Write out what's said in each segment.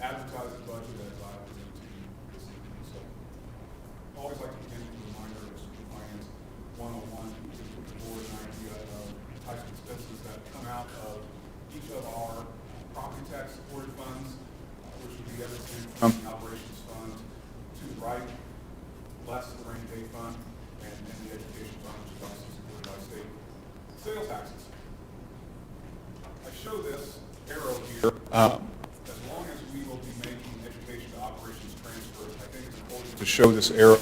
advertise the budget as I present to you this evening. So I always like to begin with a reminder of School Finance 101 to give the board an idea of the types of expenses that come out of each of our property tax supported funds, which would be everything from the operations fund to the right, less the rainy day fund, and then the education fund, which is obviously supported by state sales taxes. I show this arrow here. As long as we will be making education to operations transfers, I think it's important to show this arrow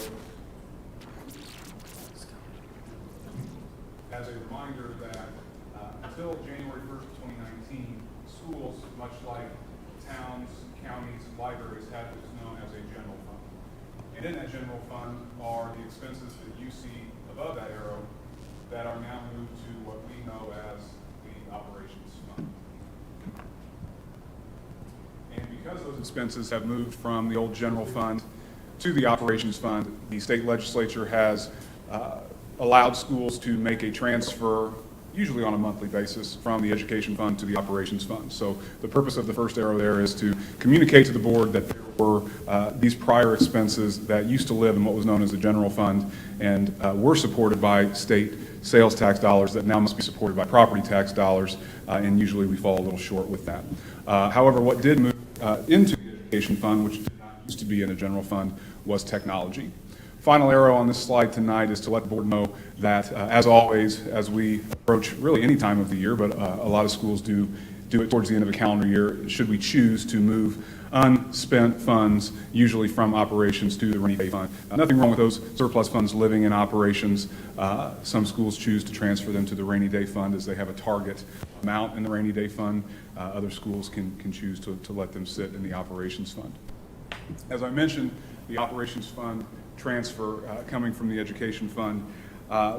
as a reminder that until January 1st, 2019, schools, much like towns, counties, libraries, had what is known as a general fund. And in that general fund are the expenses that you see above that arrow that are now moved to what we know as the operations fund. And because those expenses have moved from the old general fund to the operations fund, the state legislature has allowed schools to make a transfer, usually on a monthly basis, from the education fund to the operations fund. So the purpose of the first arrow there is to communicate to the board that there were these prior expenses that used to live in what was known as the general fund and were supported by state sales tax dollars that now must be supported by property tax dollars, and usually we fall a little short with that. However, what did move into the education fund, which did not used to be in a general fund, was technology. Final arrow on this slide tonight is to let the board know that, as always, as we approach really any time of the year, but a lot of schools do it towards the end of a calendar year, should we choose to move unspent funds, usually from operations, to the rainy day fund. Nothing wrong with those surplus funds living in operations. Some schools choose to transfer them to the rainy day fund as they have a target amount in the rainy day fund. Other schools can choose to let them sit in the operations fund. As I mentioned, the operations fund transfer coming from the education fund,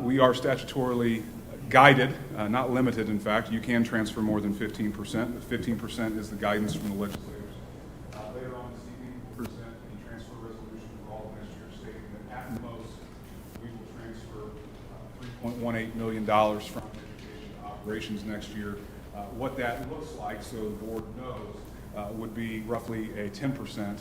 we are statutorily guided, not limited in fact. You can transfer more than 15%. 15% is the guidance from the legislators. Later on this evening, we'll present a transfer resolution for all of next year stating that at most we will transfer $3.18 million from education to operations next year. What that looks like, so the board knows, would be roughly a 10%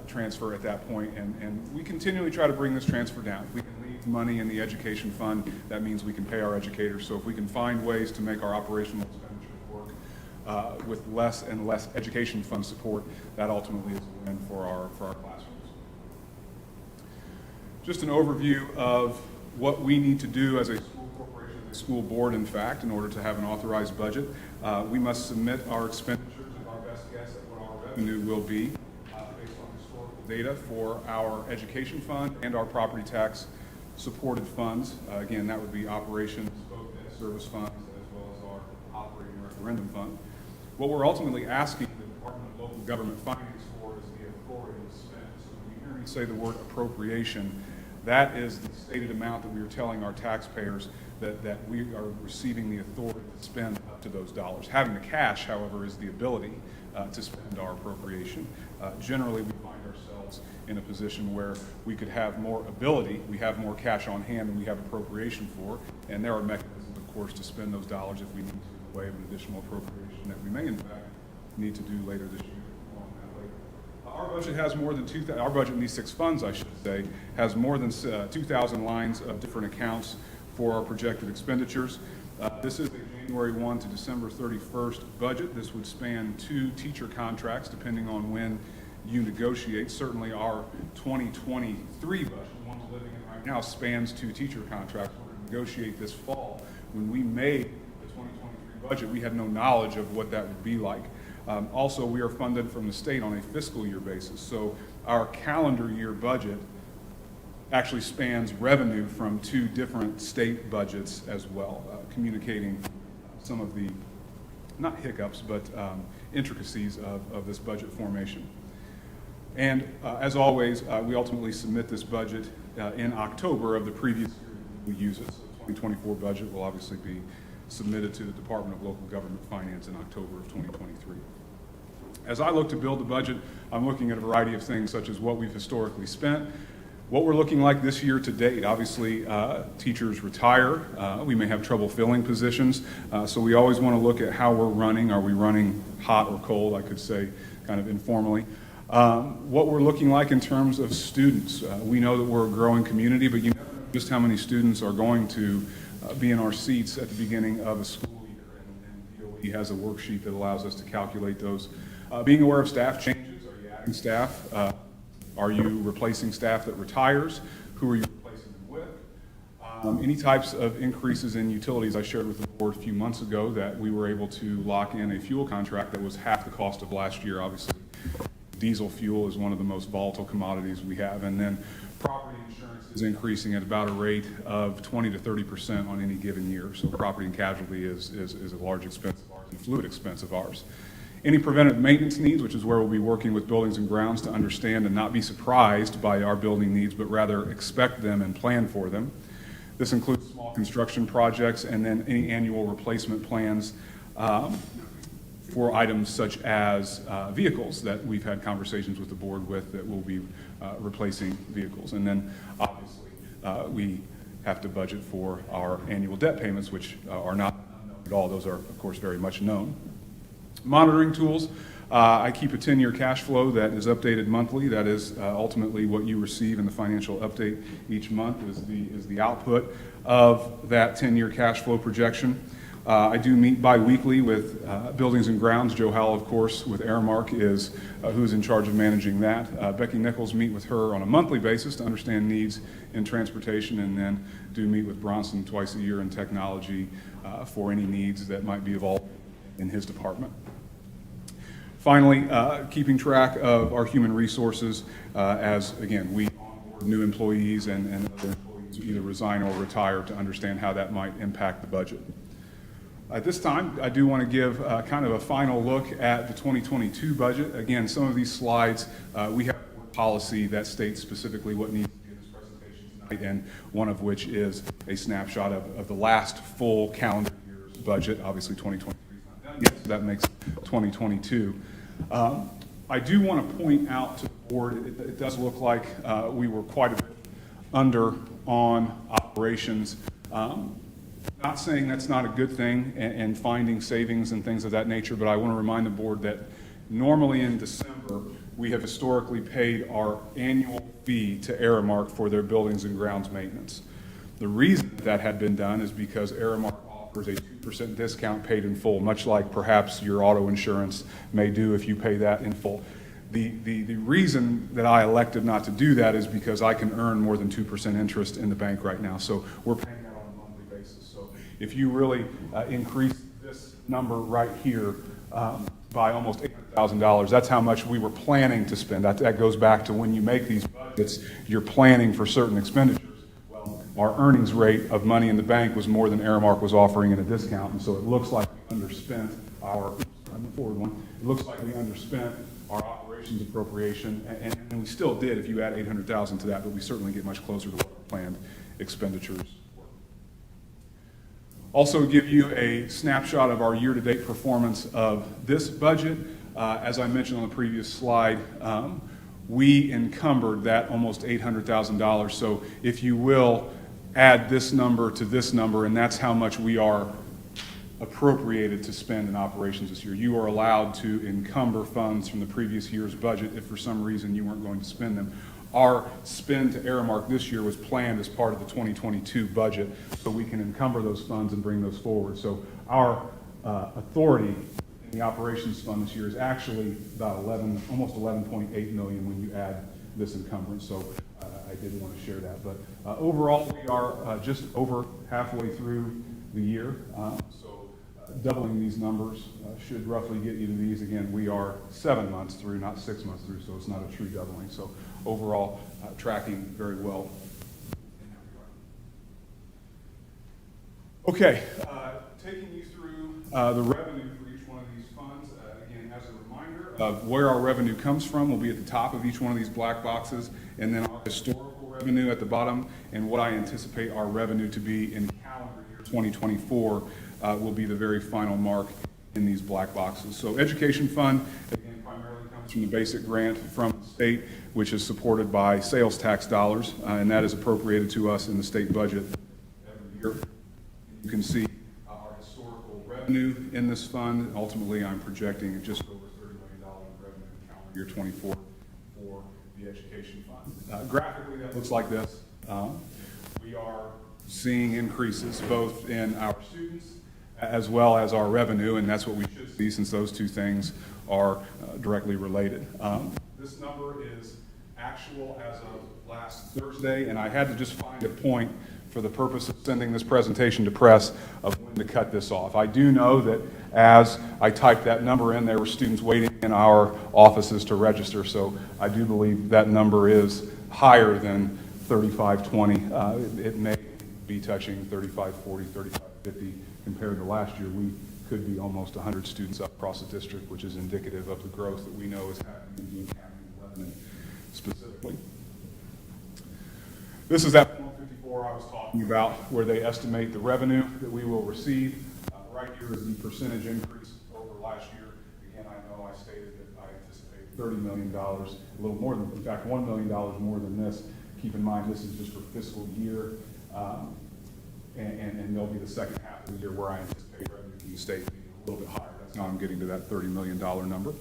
transfer at that point, and we continually try to bring this transfer down. If we can leave money in the education fund, that means we can pay our educators. So if we can find ways to make our operational expenditures work with less and less education fund support, that ultimately is a win for our classrooms. Just an overview of what we need to do as a school corporation, as a school board, in fact, in order to have an authorized budget. We must submit our expenditures and our best guess at what our revenue will be data for our education fund and our property tax supported funds. Again, that would be operations, both debt service funds as well as our operating referendum fund. What we're ultimately asking the Department of Local Government Finance for is the authority to spend. So when you hear me say the word appropriation, that is the stated amount that we are telling our taxpayers that we are receiving the authority to spend up to those dollars. Having the cash, however, is the ability to spend our appropriation. Generally, we find ourselves in a position where we could have more ability, we have more cash on hand than we have appropriation for, and there are mechanisms, of course, to spend those dollars if we need to in the way of an additional appropriation that we may, in fact, need to do later this year. Our budget has more than our budget in these six funds, I should say, has more than 2,000 lines of different accounts for our projected expenditures. This is a January 1 to December 31st budget. This would span 2 teacher contracts, depending on when you negotiate. Certainly our 2023 budget, the one we're living in right now, spans 2 teacher contracts. We're going to negotiate this fall. When we made the 2023 budget, we had no knowledge of what that would be like. Also, we are funded from the state on a fiscal year basis. So our calendar year budget actually spans revenue from 2 different state budgets as well, communicating some of the, not hiccups, but intricacies of this budget formation. And as always, we ultimately submit this budget in October of the previous year we use it. So the 2024 budget will obviously be submitted to the Department of Local Government Finance in October of 2023. As I look to build the budget, I'm looking at a variety of things such as what we've historically spent, What we're looking like this year to date, obviously, teachers retire. We may have trouble filling positions. So we always want to look at how we're running. Are we running hot or cold, I could say, kind of informally. What we're looking like in terms of students. We know that we're a growing community, but you know just how many students are going to be in our seats at the beginning of a school year. And DOE has a worksheet that allows us to calculate those. Being aware of staff changes. Are you adding staff? Are you replacing staff that retires? Who are you replacing them with? Any types of increases in utilities. I shared with the board a few months ago that we were able to lock in a fuel contract that was half the cost of last year. Obviously, diesel fuel is one of the most volatile commodities we have. And then property insurance is increasing at about a rate of 20 to 30% on any given year. So property and casualty is a large expense of ours and fluid expense of ours. Any preventive maintenance needs, which is where we'll be working with buildings and grounds to understand and not be surprised by our building needs, but rather expect them and plan for them. This includes small construction projects and then any annual replacement plans for items such as vehicles that we've had conversations with the board with that will be replacing vehicles. And then obviously we have to budget for our annual debt payments, which are not unknown at all. Those are, of course, very much known. Monitoring tools. I keep a 10-year cash flow that is updated monthly. That is ultimately what you receive in the financial update each month is the output of that 10-year cash flow projection. I do meet bi-weekly with Buildings and Grounds. Joe Howell, of course, with Aramark is who's in charge of managing that. Becky Nichols meet with her on a monthly basis to understand needs in transportation, and then do meet with Bronson twice a year in technology for any needs that might be evolving in his department. Finally, keeping track of our human resources as, again, we onboard new employees and other employees either resign or retire to understand how that might impact the budget. At this time, I do want to give kind of a final look at the 2022 budget. Again, some of these slides, we have a policy that states specifically what needs to be in this presentation tonight, and one of which is a snapshot of the last full calendar year's budget. Obviously, 2023 is not done yet, so that makes 2022. I do want to point out to the board, it does look like we were quite a bit under on operations. Not saying that's not a good thing and finding savings and things of that nature, but I want to remind the board that normally in December, we have historically paid our annual fee to Aramark for their buildings and grounds maintenance. The reason that had been done is because Aramark offers a 2% discount paid in full, much like perhaps your auto insurance may do if you pay that in full. The reason that I elected not to do that is because I can earn more than 2% interest in the bank right now. So we're paying that on a monthly basis. So if you really increase this number right here by almost $800,000, that's how much we were planning to spend. That goes back to when you make these budgets, you're planning for certain expenditures. Our earnings rate of money in the bank was more than Aramark was offering in a discount, and so it looks like we underspent our, it looks like we underspent our operations appropriation, and we still did if you add $800,000 to that, but we certainly get much closer to what our planned expenditures were. Also give you a snapshot of our year-to-date performance of this budget. As I mentioned on the previous slide, we encumbered that almost $800,000, so if you will, add this number to this number, and that's how much we are appropriated to spend in operations this year. You are allowed to encumber funds from the previous year's budget if for some reason you weren't going to spend them. Our spend to Aramark this year was planned as part of the 2022 budget, so we can encumber those funds and bring those forward. So our authority in the operations fund this year is actually about almost 11.8 million when you add this encumbrance. So I did want to share that. But overall, we are just over halfway through the year. So doubling these numbers should roughly get you to these. Again, we are 7 months through, not 6 months through, so it's not a true doubling. So overall, tracking very well. Okay, taking you through the revenue for each one of these funds. Again, as a reminder of where our revenue comes from will be at the top of each one of these black boxes, and then our historical revenue at the bottom, and what I anticipate our revenue to be in calendar year 2024 will be the very final mark in these black boxes. So education fund, again, primarily comes comes from the basic grant from the state, which is supported by sales tax dollars, and that is appropriated to us in the state budget every year. You can see our historical revenue in this fund. Ultimately, I'm projecting just over $30 million in revenue in calendar year 24 for the education fund. Graphically, that looks like this. We are seeing increases both in our students as well as our revenue, and that's what we should see since those two things are directly related. This number is actual as of last Thursday, and I had to just find a point for the purpose of sending this presentation to press of when to cut this off. I do know that as I typed that number in, there were students waiting in our offices to register, so I do believe that number is higher than 3520. It may be touching 3540, 3550. Compared to last year, we could be almost 100 students up across the district, which is indicative of the growth that we know is happening in Dean County and Lebanon specifically. This is that Form 54 I was talking about, where they estimate the revenue that we will receive. Right here is the percentage increase over last year. Again, I know I stated that I anticipate $30 million, a little more than, in fact, $1 million more than this. Keep in mind, this is just for fiscal year, and there'll be the second half of the year where I anticipate revenue from the state being a little bit higher. That's how I'm getting to that $30 million number.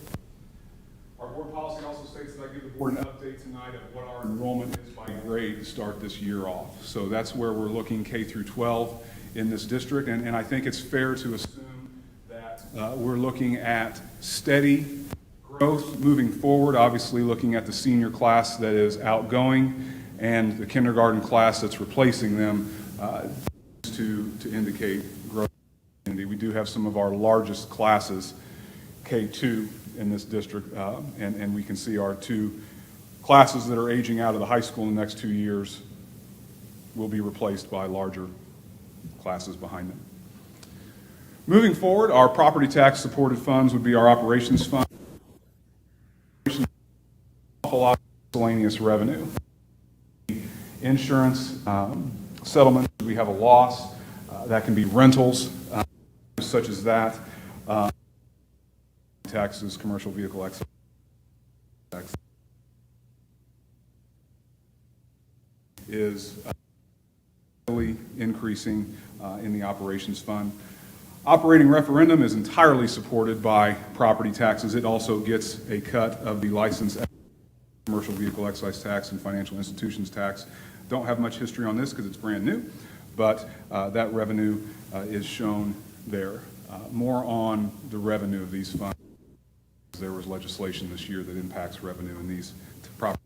Our board policy also states that I give the board an update tonight of what our enrollment is by grade to start this year off. So that's where we're looking K through 12 in this district, and I think it's fair to assume that we're looking at steady growth moving forward, obviously looking at the senior class that is outgoing and the kindergarten class that's replacing them to indicate growth. We do have some of our largest classes, K2, in this district, and we can see our two classes that are aging out of the high school in the next 2 years will be replaced by larger classes behind them. Moving forward, our property tax supported funds would be our operations fund. Awful lot of miscellaneous revenue. Insurance, settlement, we have a loss. That can be rentals, such as that. Taxes, commercial vehicle excise tax is really increasing in the operations fund. Operating referendum is entirely supported by property taxes. It also gets a cut of the license, commercial vehicle excise tax, and financial institutions tax. Don't have much history on this because it's brand new, but that revenue is shown there. More on the revenue of these funds. There was legislation this year that impacts revenue in these property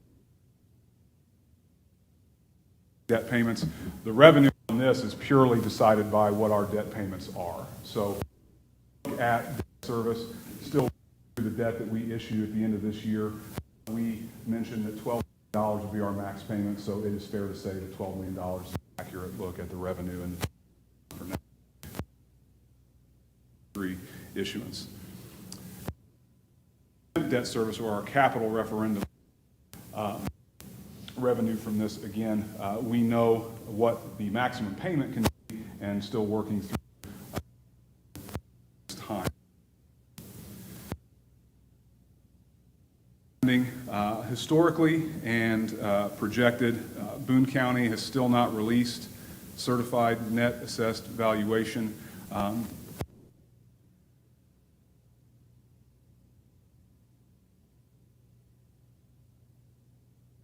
debt payments. The revenue on this is purely decided by what our debt payments are. So look at debt service, still the debt that we issue at the end of this year. We mentioned that $12 million would be our max payment, so it is fair to say that $12 million is an accurate look at the revenue and the issuance. Debt service, or our capital referendum revenue from this, again, we know what the maximum payment can be and still working through time. Historically and projected, Boone County has still not released certified net assessed valuation.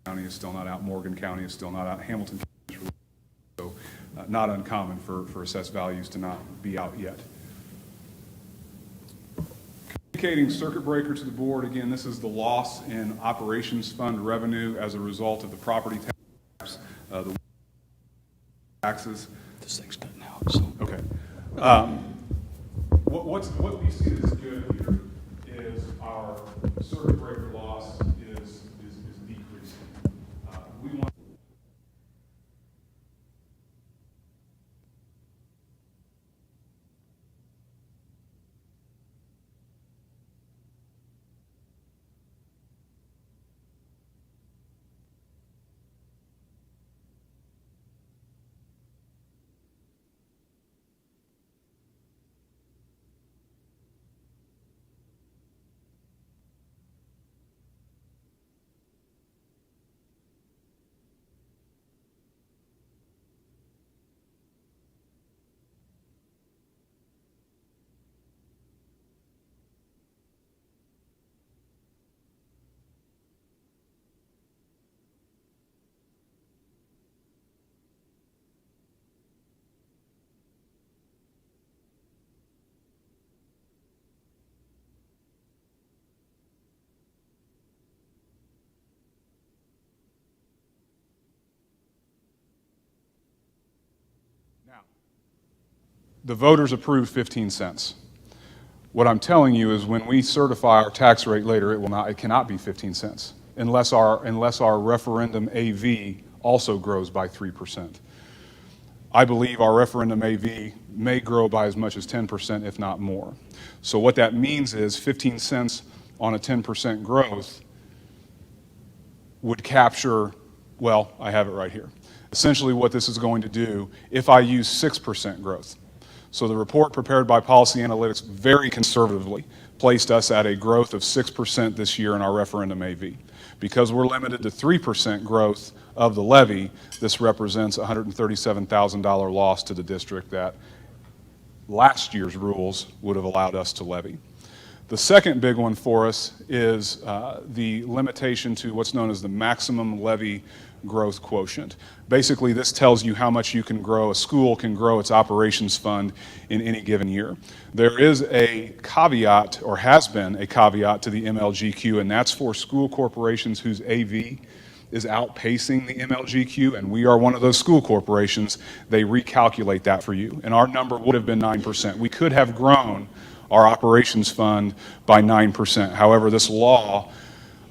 County is still not out. Morgan County is still not out. Hamilton County is so not uncommon for assessed values to not be out yet. Communicating circuit breaker to the board. Again, this is the loss in operations fund revenue as a result of the property tax, the taxes. This thing's cutting out. So. Okay. What we see as good here is our circuit breaker loss is decreasing. We want the voters approved 15 cents. What I'm telling you is when we certify our tax rate later, it cannot be 15 cents unless our referendum AV also grows by 3%. I believe our referendum AV may grow by as much as 10%, if not more. So what that means is 15 cents on a 10% growth would capture, well, I have it right here. Essentially what this is going to do if I use 6% growth. So the report prepared by Policy Analytics very conservatively placed us at a growth of 6% this year in our referendum AV. Because we're limited to 3% growth of the levy, this represents a $137,000 loss to the district that last year's rules would have allowed us to levy. The second big one for us is the limitation to what's known as the maximum levy growth quotient. Basically, this tells you how much you can grow, a school can grow its operations fund in any given year. There is a caveat, or has been a caveat, to the MLGQ, and that's for school corporations whose AV is outpacing the MLGQ, and we are one of those school corporations. They recalculate that for you, and our number would have been 9%. We could have grown our operations fund by 9%. However, this law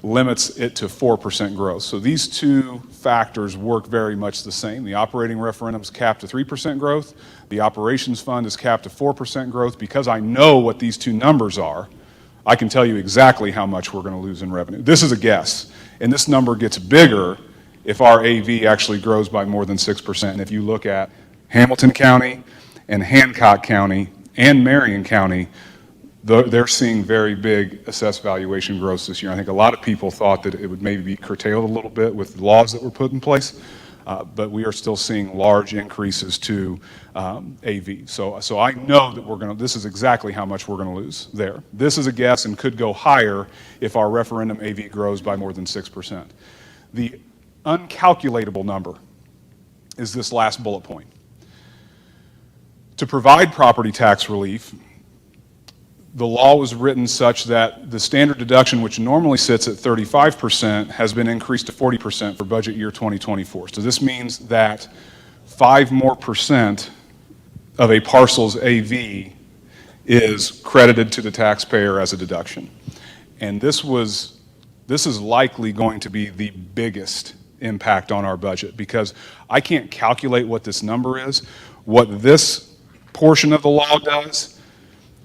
limits it to 4% growth. So these two factors work very much the same. The operating referendum is capped to 3% growth. The operations fund is capped to 4% growth. Because I know what these two numbers are, I can tell you exactly how much we're going to lose in revenue. This is a guess, and this number gets bigger if our AV actually grows by more than 6%. And if you look at Hamilton County and Hancock County and Marion County, they're seeing very big assessed valuation growth this year. I think a lot of people thought that it would maybe be curtailed a little bit with the laws that were put in place, but we are still seeing large increases to AV. So I know that this is exactly how much we're going to lose there. This is a guess and could go higher if our referendum AV grows by more than 6%. The uncalculatable number is this last bullet point. To provide property tax relief, the law was written such that the standard deduction, which normally sits at 35%, has been increased to 40% for budget year 2024. So this means that 5% more of a parcel's AV is credited to the taxpayer as a deduction. And this is likely going to be the biggest impact on our budget, because I can't calculate what this number is. What this portion of the law does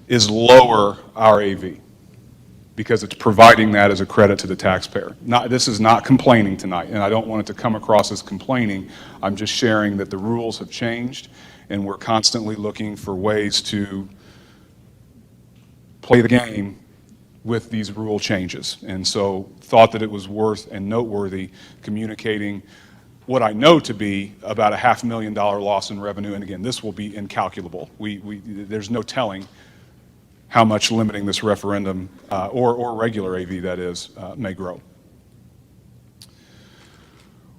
is lower our AV, because it's providing that as a credit to the taxpayer. This is not complaining tonight, and I don't want it to come across as complaining. I'm just sharing that the rules have changed, and we're constantly looking for ways to play the game with these rule changes. And so thought that it was worth and noteworthy communicating what I know to be about a $500,000 loss in revenue. And again, this will be incalculable. There's no telling how much limiting this referendum, or regular AV that is, may grow.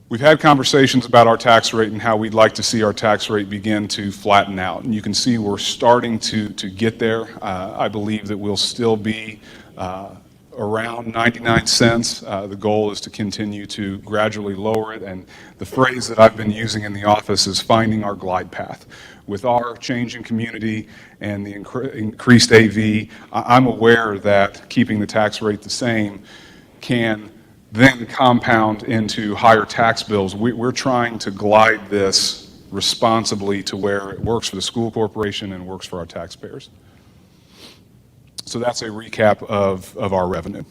We've had conversations about our tax rate and how we'd like to see our tax rate begin to flatten out. And you can see we're starting to get there. I believe that we'll still be around 99 cents. The goal is to continue to gradually lower it. And the phrase that I've been using in the office is finding our glide path. With our changing community and the increased AV, I'm aware that keeping the tax rate the same can then compound into higher tax bills. We're trying to glide this responsibly to where it works for the school corporation and works for our taxpayers. So that's a recap of our revenue.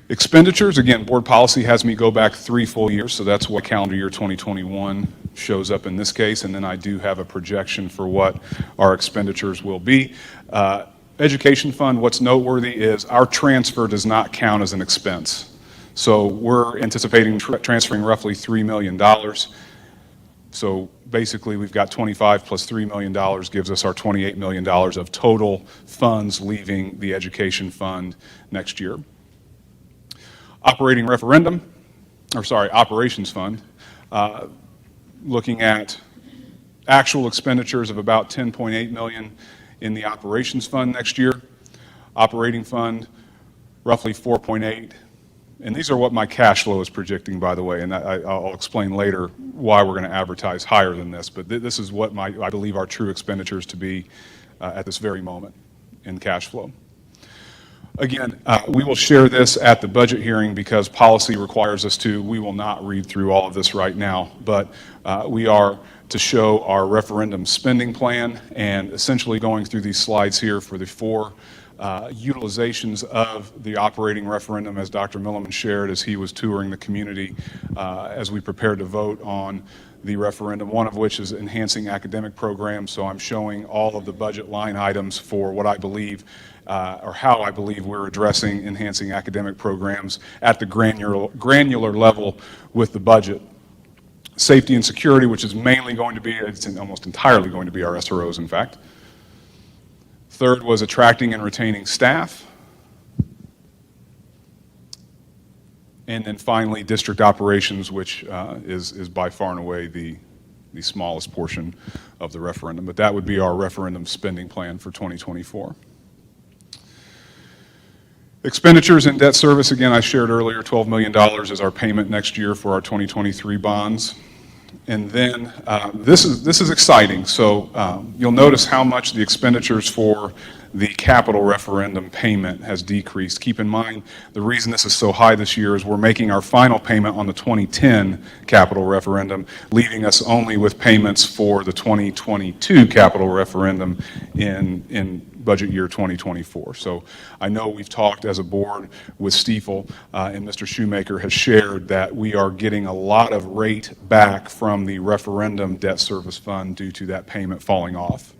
Expenditures, again, board policy has me go back 3 full years, so that's what calendar year 2021 shows up in this case, and then I do have a projection for what our expenditures will be. Education fund, what's noteworthy is our transfer does not count as an expense. So we're anticipating transferring roughly $3 million. So basically we've got 25 plus $3 million gives us our $28 million of total funds leaving the education fund next year. Operations fund, looking at actual expenditures of about $10.8 million in the operations fund next year. Operating fund, roughly 4.8. And these are what my cash flow is projecting, by the way, and I'll explain later why we're going to advertise higher than this, but this is what I believe our true expenditures to be at this very moment in cash flow. Again, we will share this at the budget hearing because policy requires us to. We will not read through all of this right now, but we are to show our referendum spending plan and essentially going through these slides here for the 4 utilizations of the operating referendum, as Dr. Milliman shared as he was touring the community as we prepared to vote on the referendum, one of which is enhancing academic programs. So I'm showing all of the budget line items for what I believe or how I believe we're addressing enhancing academic programs at the granular level with the budget. Safety and security, which is mainly going to be, it's almost entirely going to be our SROs, in fact. Third was attracting and retaining staff. And then finally, district operations, which is by far and away the smallest portion of the referendum. But that would be our referendum spending plan for 2024. Expenditures in debt service, again, I shared earlier, $12 million is our payment next year for our 2023 bonds. And then this is exciting. So you'll notice how much the expenditures for the capital referendum payment has decreased. Keep in mind, the reason this is so high this year is we're making our final payment on the 2010 capital referendum, leaving us only with payments for the 2022 capital referendum in budget year 2024. So I know we've talked as a board with Stiefel, and Mr. Shoemaker has shared that we are getting a lot of rate back from the referendum debt service fund due to that payment falling off.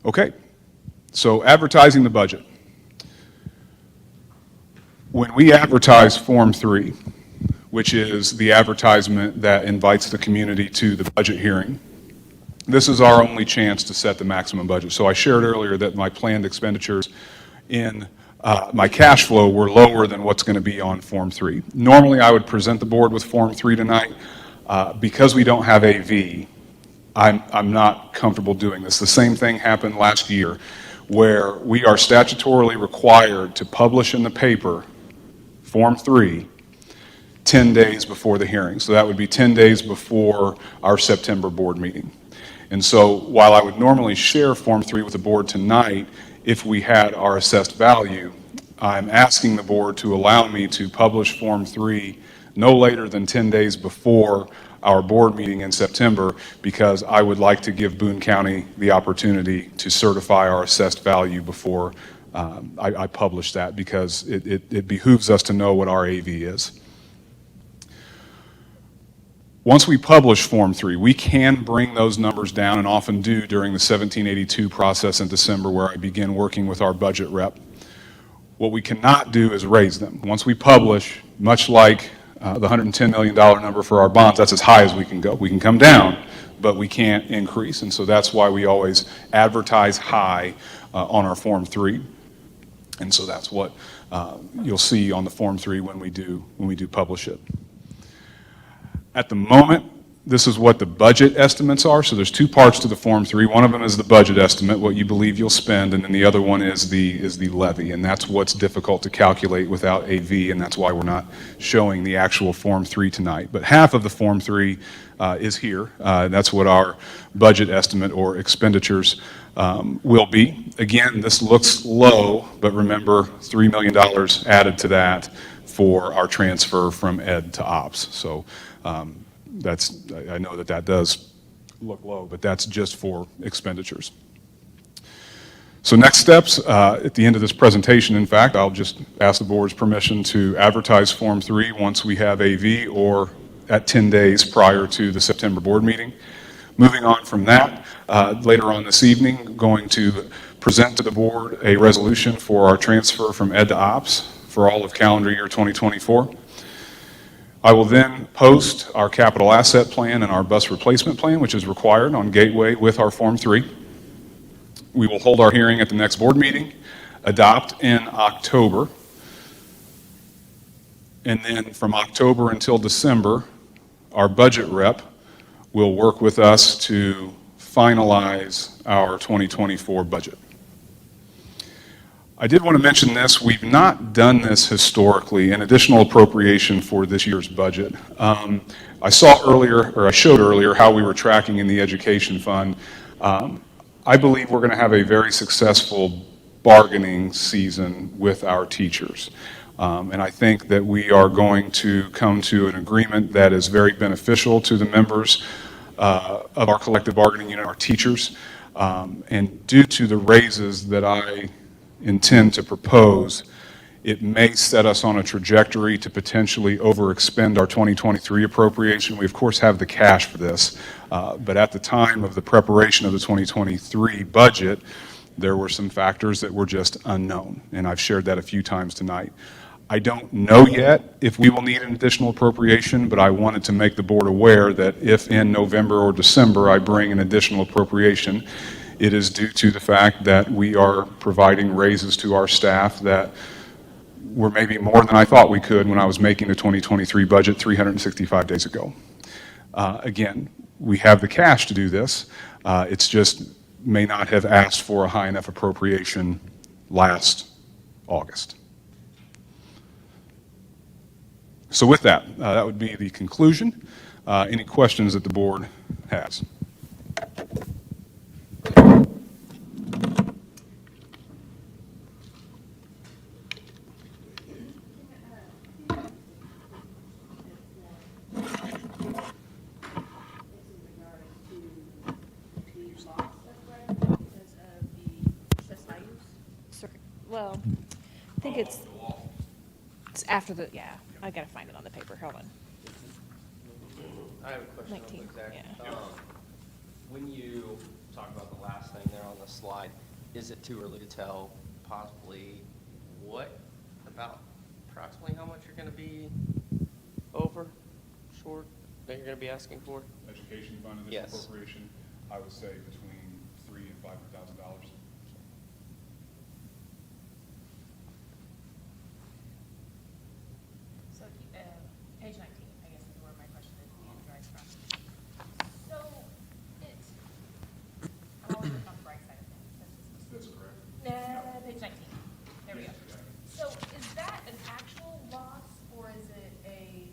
Okay, so advertising the budget. When we advertise Form 3, which is the advertisement that invites the community to the budget hearing, this is our only chance to set the maximum budget. So I shared earlier that my planned expenditures in my cash flow were lower than what's going to be on Form 3. Normally I would present the board with Form 3 tonight. Because we don't have AV, I'm not comfortable doing this. The same thing happened last year where we are statutorily required to publish in the paper Form 3 10 days before the hearing. So that would be 10 days before our September board meeting. And so while I would normally share Form 3 with the board tonight if we had our assessed value, I'm asking the board to allow me to publish Form 3 no later than 10 days before our board meeting in September, because I would like to give Boone County the opportunity to certify our assessed value before I publish that, because it behooves us to know what our AV is. Once we publish Form 3, we can bring those numbers down, and often do during the 1782 process in December, where I begin working with our budget rep. What we cannot do is raise them. Once we publish, much like the $110 million number for our bonds, that's as high as we can go. We can come down, but we can't increase, and so that's why we always advertise high on our Form 3, and so that's what you'll see on the Form 3 when we do publish it. At the moment, this is what the budget estimates are. So there's 2 parts to the Form 3. One of them is the budget estimate, what you believe you'll spend, and then the other one is the levy, and that's what's difficult to calculate without AV, and that's why we're not showing the actual Form 3 tonight. But half of the Form 3 is here. That's what our budget estimate or expenditures will be. Again, this looks low, but remember, $3 million added to that for our transfer from ed to ops. So I know that does look low, but that's just for expenditures. So next steps, at the end of this presentation, in fact, I'll just ask the board's permission to advertise Form 3 once we have AV, or at 10 days prior to the September board meeting. Moving on from that, later on this evening, going to present to the board a resolution for our transfer from ed to ops for all of calendar year 2024. I will then post our capital asset plan and our bus replacement plan, which is required on Gateway with our Form 3. We will hold our hearing at the next board meeting, adopt in October, and then from October until December, our budget rep will work with us to finalize our 2024 budget. I did want to mention this. We've not done this historically, an additional appropriation for this year's budget. I showed earlier how we were tracking in the education fund. I believe we're going to have a very successful bargaining season with our teachers. And I think that we are going to come to an agreement that is very beneficial to the members of our collective bargaining unit, our teachers. And due to the raises that I intend to propose, it may set us on a trajectory to potentially overexpend our 2023 appropriation. We, of course, have the cash for this, but at the time of the preparation of the 2023 budget, there were some factors that were just unknown, and I've shared that a few times tonight. I don't know yet if we will need an additional appropriation, but I wanted to make the board aware that if in November or December I bring an additional appropriation, it is due to the fact that we are providing raises to our staff that were maybe more than I thought we could when I was making the 2023 budget 365 days ago. Again, we have the cash to do this. It's just may not have asked for a high enough appropriation last August. So with that, that would be the conclusion. Any questions that the board has? Well, I think it's after the, yeah, I gotta find it on the paper, hold on. I have a question real 19, quick, Zach. yeah. When you talk about the last thing there on the slide, is it too early to tell possibly about approximately how much you're gonna be over, short, that you're gonna be asking for? Education fund additional Yes. appropriation, I would say between $300,000 and $500,000. So, page 19, I guess is where my question is being derived from. So, I'm always on the bright side of things. That's correct. Page 19, there we go. So, is that an actual loss, or is it a,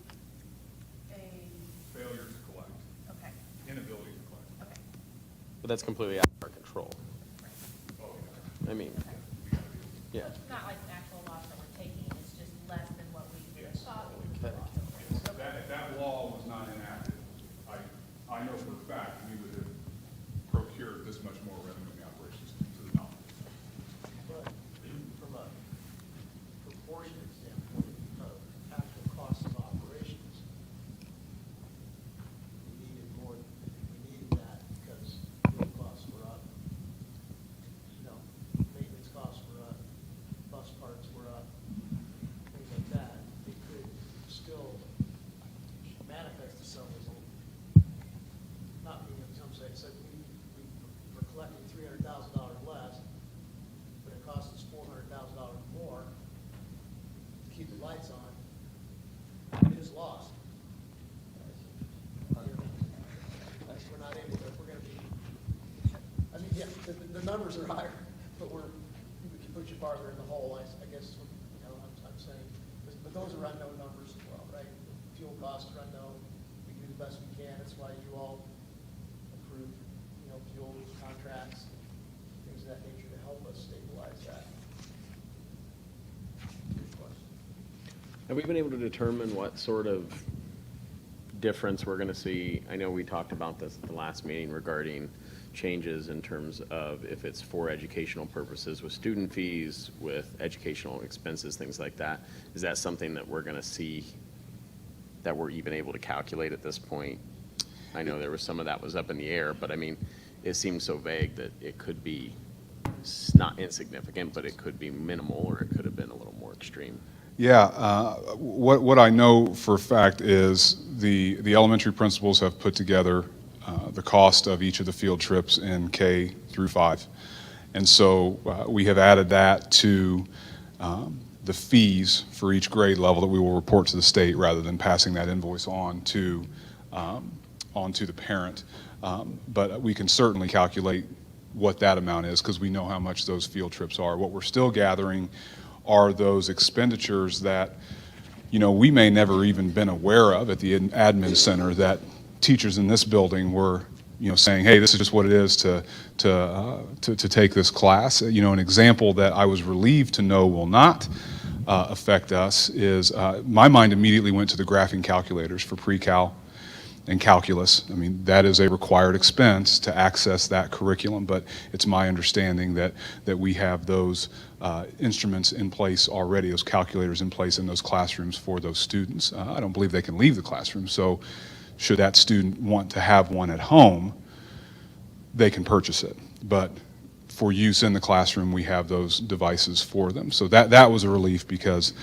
Failure to collect, okay, inability to collect. okay. But that's completely out of our control. Oh, I mean, So yeah. it's not like an actual loss that we're taking, it's just less than what we Yes. thought we Okay. would lost. Yes. If that law was not enacted, I know for a fact we would have procured this much more revenue in the operations to the knowledge. But from a proportionate standpoint of actual cost of operations, we needed that because fuel costs were up. Maintenance costs were up, bus parts were up, things like that. It could still manifest itself as not being, some say, we're collecting $300,000 less, but it costs us $400,000 more to keep the lights on. It is lost. We're not able to, we're gonna be, I mean, yeah, the numbers are higher, but we can put you farther in the hole, I guess, I'm saying. But those are unknown numbers as well, right? Fuel costs are unknown, we do the best we can, that's why you all approve, fuel contracts, things of that nature to help us stabilize that. Good question. Have we been able to determine what sort of difference we're going to see? I know we talked about this at the last meeting regarding changes in terms of if it's for educational purposes with student fees, with educational expenses, things like that. Is that something that we're going to see that we're even able to calculate at this point? I know there was some of that was up in the air, but I mean, it seems so vague that it could be not insignificant, but it could be minimal, or it could have been a little more extreme. Yeah, what I know for a fact is the elementary principals have put together the cost of each of the field trips in K through 5. And so we have added that to the fees for each grade level that we will report to the state rather than passing that invoice on to the parent. But we can certainly calculate what that amount is, because we know how much those field trips are. What we're still gathering are those expenditures that, you know, we may never even been aware of at the admin center, that teachers in this building were, you know, saying, hey, this is just what it is to take this class. You know, an example that I was relieved to know will not affect us is, my mind immediately went to the graphing calculators for pre-cal and calculus. I mean, that is a required expense to access that curriculum, but it's my understanding that we have those instruments in place already, those calculators in place in those classrooms for those students. I don't believe they can leave the classroom, so should that student want to have one at home, they can purchase it. But for use in the classroom, we have those devices for them. So that was a relief, because,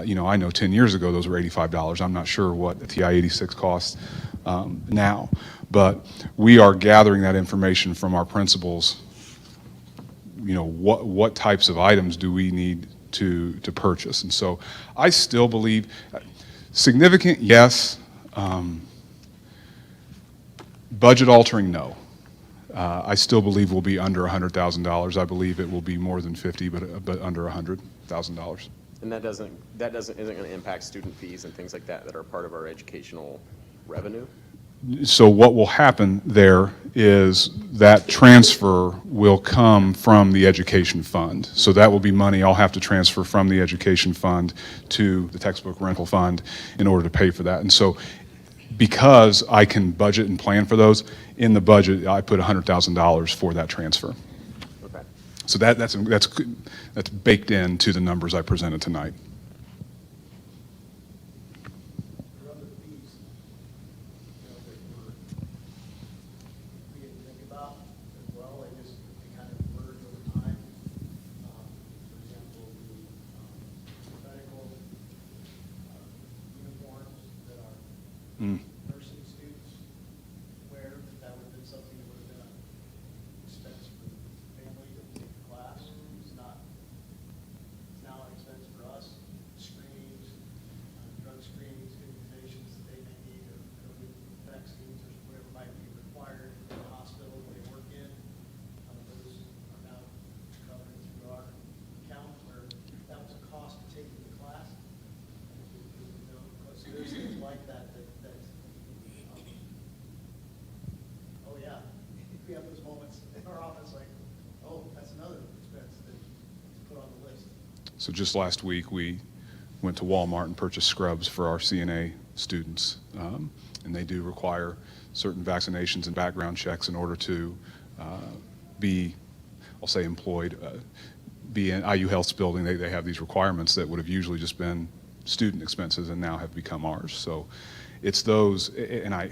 you know, I know 10 years ago those were $85. I'm not sure what the TI-86 costs now. But we are gathering that information from our principals. You know, what types of items do we need to purchase? And so I still believe, significant, yes. Budget altering, no. I still believe we'll be under $100,000. I believe it will be more than 50, but under $100,000. And that isn't going to impact student fees and things like that are part of our educational revenue? So what will happen there is that transfer will come from the education fund. So that will be money I'll have to transfer from the education fund to the textbook rental fund in order to pay for that. And so because I can budget and plan for those, in the budget I put $100,000 for that transfer. Okay. So that's baked into the numbers I presented tonight. There are other fees, you know, that we didn't think about as well. They kind of merge over time. For example, the medical uniforms that our nursing students wear, that would have been something that would have been an expense for the family to take the class. It's not, it's now an expense for us. Screenings, drug screenings, immunizations that they may need, or vaccines, or whatever might be required in the hospital they work in. Those are now covered through our account, where that was a cost of taking the class. So there's things like that, oh yeah, we have those moments in our office like, oh, that's another expense to put on the list. So just last week, we went to Walmart and purchased scrubs for our CNA students. And they do require certain vaccinations and background checks in order to be, I'll say, employed, be in IU Health's building. They have these requirements that would have usually just been student expenses and now have become ours. So it's those, and I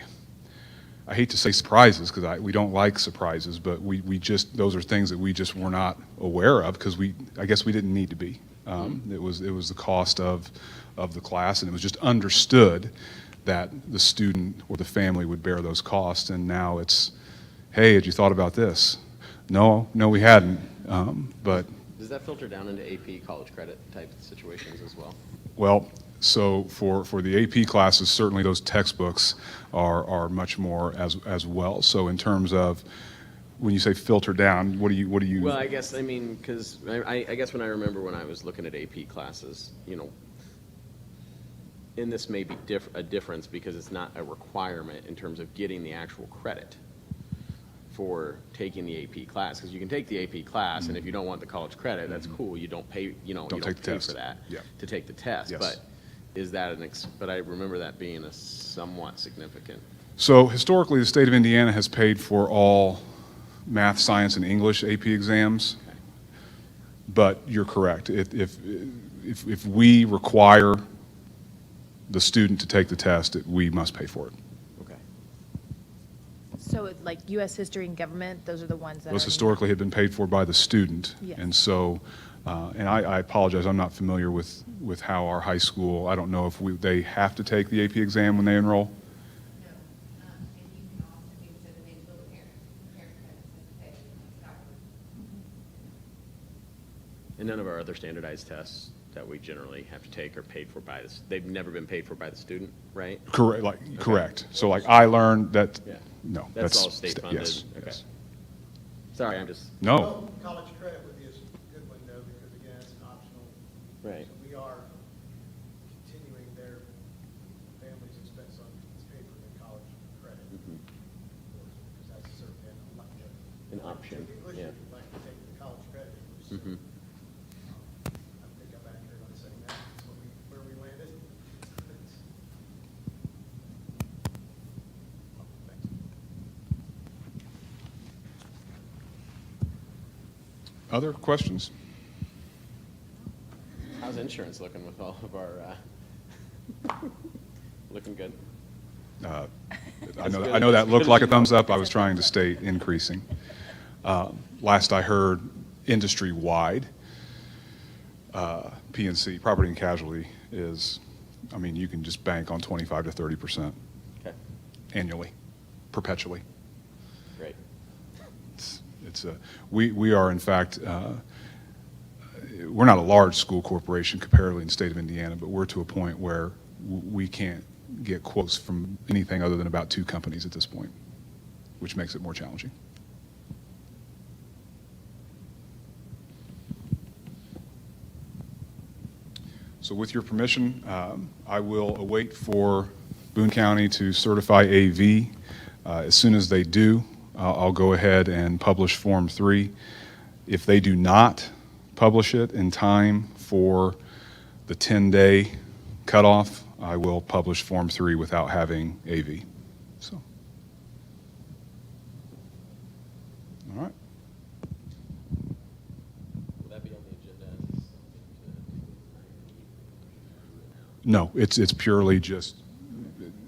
hate to say surprises, because we don't like surprises, but we just, those are things that we just were not aware of, because I guess we didn't need to be. It was the cost of the class, and it was just understood that the student or the family would bear those costs, and now it's, hey, had you thought about this? No, we hadn't, but. Does that filter down into AP college credit type situations as well? Well, so for the AP classes, certainly those textbooks are much more as well. So in terms of, when you say filter down, what do you? Well, I guess, I mean, because I guess when I remember when I was looking at AP classes, you know, and this may be a difference because it's not a requirement in terms of getting the actual credit for taking the AP class, because you can take the AP class, and if you don't want the college credit, that's cool. You don't pay, you know, Don't you take don't the pay test. for that Yeah. to take the test. Yes. But is that but I remember that being a somewhat significant. So historically, the state of Indiana has paid for all math, science, and English AP exams. Okay. But you're correct. If we require the student to take the test, we must pay for it. Okay. So like US history and government, those are the ones that Those are. historically had been paid for by the student. Yes. And so, and I apologize, I'm not familiar with how our high school, I don't know if they have to take the AP exam when they enroll? No, and you can also use it as a little parent credits as a pay. And none of our other standardized tests that we generally have to take are paid for by they've never been paid for by the student, right? Correct. So like I learned that, Yeah. no. That's all state funded? Yes. Okay. Yes. Sorry, I'm just, No, Well, college credit would be a good one though, because again, it's an optional. right. So we are continuing their family's expense on paper than college credit. Mhm. Because that's certainly An option, English, yeah. if you'd like to take the college credit. English. So, Mhm. I think I'm accurate on saying that. That's where we landed. Thanks. other questions? How's insurance looking with all of our, looking good? I know that looked like a thumbs up. I was trying to stay increasing. Last I heard, industry-wide, P&C, property and casualty, is, I mean, you can just bank on 25 to 30% Okay, annually, perpetually. great. We are, in fact, we're not a large school corporation comparatively in the state of Indiana, but we're to a point where we can't get quotes from anything other than about 2 companies at this point, which makes it more challenging. So with your permission, I will await for Boone County to certify AV. As soon as they do, I'll go ahead and publish Form 3. If they do not publish it in time for the 10-day cutoff, I will publish Form 3 without having AV. So, all right. Will that be on the agenda as something to? No, it's purely just,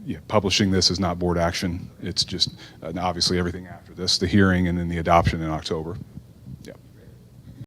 yeah, publishing this is not board action. It's just, obviously, everything after this, the hearing and then the adoption in October.